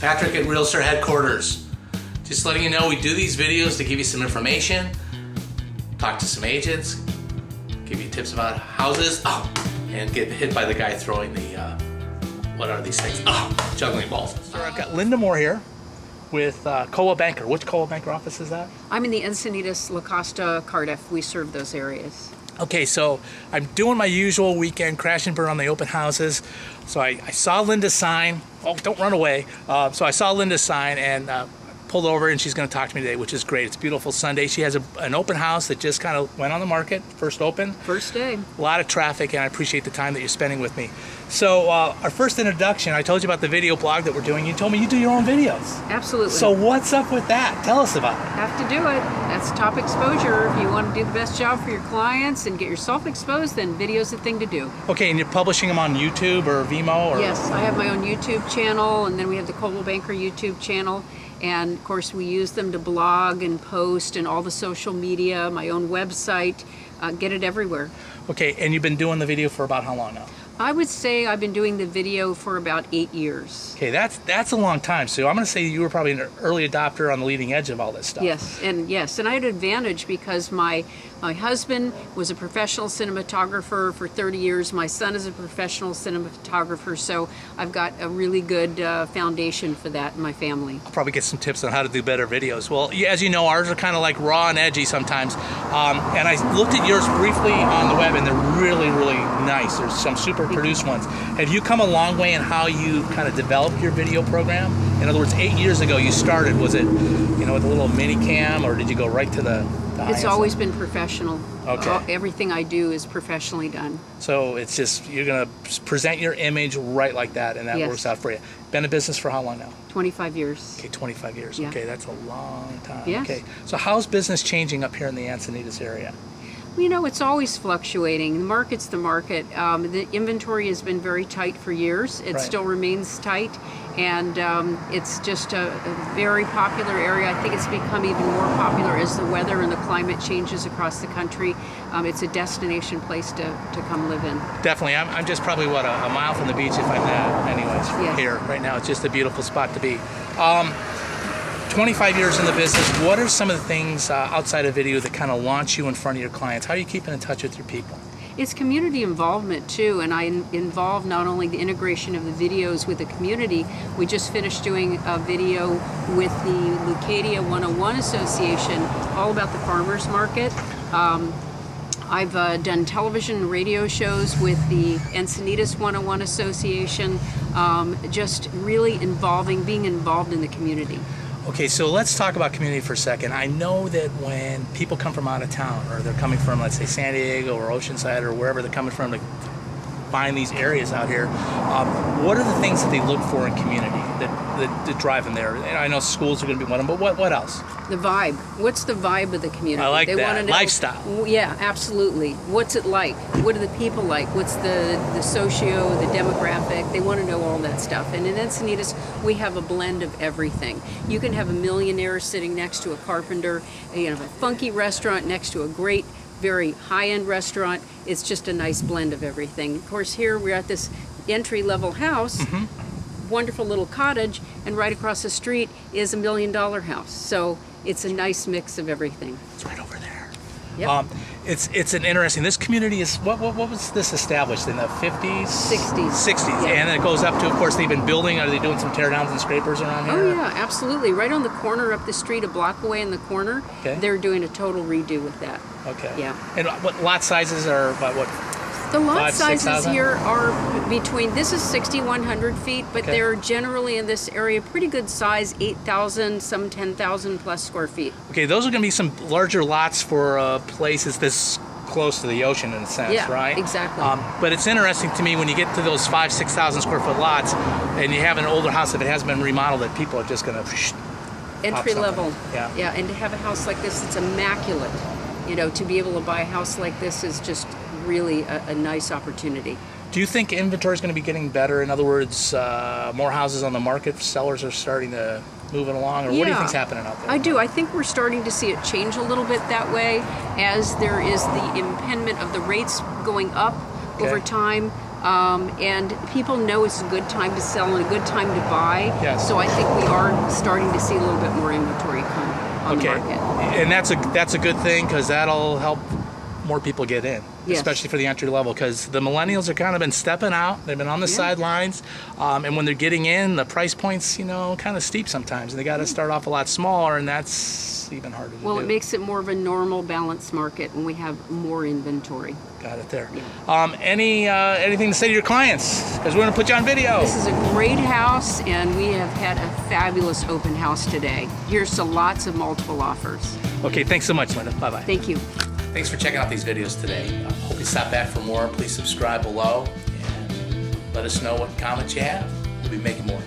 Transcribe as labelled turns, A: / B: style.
A: Patrick at Realstir headquarters. Just letting you know we do these videos to give you some information, talk to some agents, give you tips about houses, and get hit by the guy throwing the, what are these things? Juggling balls. So I've got Linda Moore here with Coldwell Banker. Which Coldwell Banker office is that?
B: I'm in the Encinitas, La Costa, Cardiff. We serve those areas.
A: Okay, so I'm doing my usual weekend crash and burn on the open houses. So I saw Linda's sign. Oh, don't run away. So I saw Linda's sign and pulled over, and she's going to talk to me today, which is great. It's a beautiful Sunday. She has an open house that just kind of went on the market, first open.
B: First day.
A: A lot of traffic, and I appreciate the time that you're spending with me. So our first introduction, I told you about the video blog that we're doing. You told me you do your own videos.
B: Absolutely.
A: So what's up with that? Tell us about it.
B: Have to do it. That's top exposure. If you want to do the best job for your clients and get yourself exposed, then video's the thing to do.
A: Okay, and you're publishing them on YouTube or Vimeo? Or?
B: Yes, I have my own YouTube channel, and then we have the Coldwell Banker YouTube channel. And of course we use them to blog and post and all the social media, my own website, get it everywhere.
A: Okay, and you've been doing the video for about how long now?
B: I would say I've been doing the video for about 8 years.
A: Okay, that's a long time. So I'm going to say you were probably an early adopter on the leading edge of all this stuff.
B: Yes, and I had an advantage because my husband was a professional cinematographer for 30 years. My son is a professional cinematographer, so I've got a really good foundation for that in my family.
A: I'll probably get some tips on how to do better videos. Well, as you know, ours are kind of like raw and edgy sometimes. And I looked at yours briefly on the web, and they're really, really nice. There's some super produced ones. Have you come a long way in how you kind of developed your video program? In other words, 8 years ago you started. Was it, with a little mini cam, or did you go right to the
B: It's always been professional.
A: Okay.
B: Everything I do is professionally done.
A: So it's just, you're going to present your image right like that, and that
B: Yes.
A: works out for you. Been in business for how long now?
B: 25 years.
A: Okay, 25 years.
B: Yeah.
A: Okay, that's a long time.
B: Yes.
A: Okay, so how's business changing up here in the Encinitas area?
B: It's always fluctuating. The market's the market. The inventory has been very tight for years. It
A: Right.
B: still remains tight, and it's just a very popular area. I think it's become even more popular as the weather and the climate changes across the country. It's a destination place to come live in.
A: Definitely. I'm just probably, a mile from the beach, if I'm that, anyways, from
B: Yes.
A: here. Right now, it's just a beautiful spot to be. 25 years in the business, what are some of the things outside of video that kind of launch you in front of your clients? How are you keeping in touch with your people?
B: It's community involvement too, and I involve not only the integration of the videos with the community. We just finished doing a video with the Leucadia 101 Association all about the farmers market. I've done television and radio shows with the Encinitas 101 Association, just really being involved in the community.
A: Okay, so let's talk about community for a second. I know that when people come from out of town, or they're coming from, let's say, San Diego or Oceanside or wherever they're coming from to find these areas out here, what are the things that they look for in community that drive them there? And I know schools are going to be one of them, but what else?
B: The vibe. What's the vibe of the community?
A: I like
B: they
A: that.
B: wanna know,
A: Lifestyle.
B: Yeah, absolutely. What's it like? What are the people like? What's the socio, the demographic? They want to know all that stuff. And in Encinitas, we have a blend of everything. You can have a millionaire sitting next to a carpenter, a funky restaurant next to a great, very high-end restaurant. It's just a nice blend of everything. Of course, here we're at this entry-level house, wonderful little cottage, and right across the street is $1 million house. So it's a nice mix of everything.
A: It's right over there.
B: Yep.
A: It's an interesting. This community is what was this established in the 50s?
B: 60s.
A: 60s,
B: Yeah.
A: and it goes up to. Of course, they've been building. Are they doing some tear downs and scrapers around here?
B: Oh yeah, absolutely. Right on the corner up the street, a block away in the corner,
A: Okay.
B: they're doing a total redo with that.
A: Okay.
B: Yeah.
A: And what lot sizes are about what?
B: The lot
A: 5,000,
B: sizes
A: 6,000?
B: here are between, this is 6,100 feet, but
A: Okay.
B: they're generally in this area pretty good size, 8,000, some 10,000 plus square feet.
A: Okay, those are going to be some larger lots for places this close to the ocean in a sense,
B: Yeah,
A: right?
B: exactly.
A: But it's interesting to me when you get to those 5,000-6,000 square foot lots, and you have an older house, if it hasn't been remodeled, that people are just going to
B: Entry level.
A: Yeah.
B: Yeah, and to have a house like this, it's immaculate. To be able to buy a house like this is just really a nice opportunity.
A: Do you think inventory is going to be getting better? In other words, more houses on the market, sellers are starting to move it along, or what do you think's happening out there?
B: I do. I think we're starting to see it change a little bit that way as there is the impediment of the rates going up over time. And people know it's a good time to sell and a good time to buy.
A: Yes.
B: So I think we are starting to see a little bit more inventory come on the market.
A: And that's a good thing, because that'll help more people get in,
B: Yes.
A: especially for the entry level, because the millennials are kind of been stepping out. They've been on the sidelines, and when they're getting in, the price points, kind of steep sometimes, and they got to start off a lot smaller, and that's even harder to do.
B: Well, it makes it more of a normal balanced market when we have more inventory.
A: Got it there.
B: Yeah.
A: Anything to say to your clients? Because we're going to put you on video.
B: This is a great house, and we have had a fabulous open house today. Here's to lots of multiple offers.
A: Okay, thanks so much, Linda. Bye-bye.
B: Thank you.
A: Thanks for checking out these videos today. Hope you stop back for more. Please subscribe below and let us know what comments you have. We'll be making more.